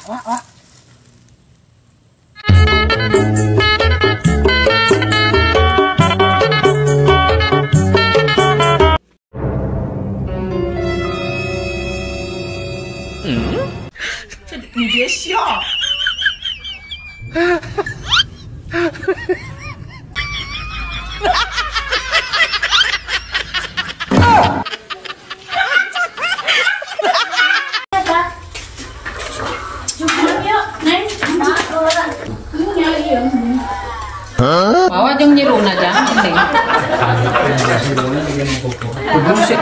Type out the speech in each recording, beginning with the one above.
Wah.你别笑。Bawa jeung nyiruna jangan penting. Buset.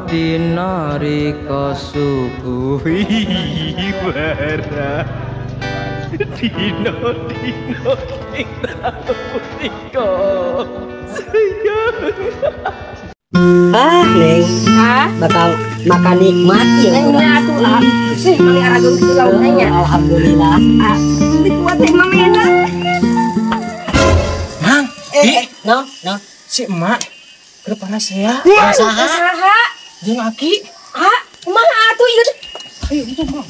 Dina rika suguhi bara Dina kita rika Neng. Bakal makan nikmat ya. Nengnya tuh lah. Sih, melihara gong itu lautnya. Alhamdulillah. Dikuat emang enak. Mang, No. si emak ke panas saya. Usaha. Jeung Aki. Kumaha atuh ieu? Ayo itu Mang.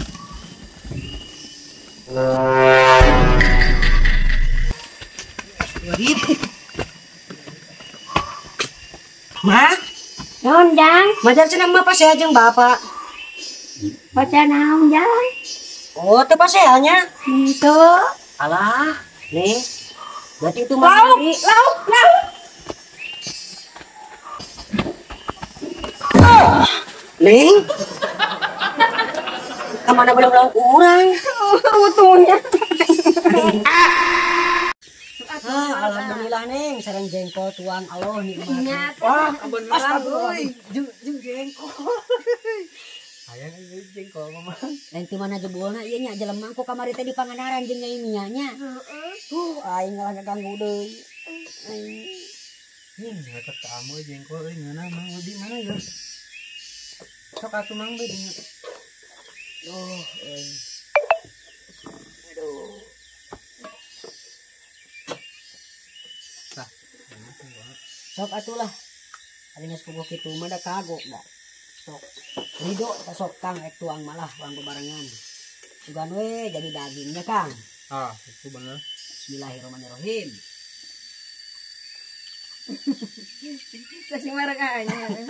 Ma, Naon jang? majar cenah mah pasea jeung bapak. Baca naon jang? Oh, teu paseanya. Itu. Alah, nih. Berarti itu Lauk. Neng. Kemana belum lauk urang? Utuhnya. Alhamdulillah Neng, sareng jengkol tuang Allah nikmat. Wah, Astagfirullah. Jeung jengkol. Hayang jengkol mah. Lain ti mana jebolna ieu nya jelema ku kamari teh di Pangandaran jeung nyai Mianya. Aing ngalah ganggu deui. Ini nggak ketemu jengkol ini mana Mang di mana ya? Sok atuh Mang be dinya. Aduh. Sok atulah. Ari geus puguh kitu mah da kagok da. Sok. Ridho ta sok Kang ek tuang malah uang bebarengan. Sugan we jadi dagingnya Kang. Itu bener. Bismillahirrahmanirrahim. Kasih marah kayaknya.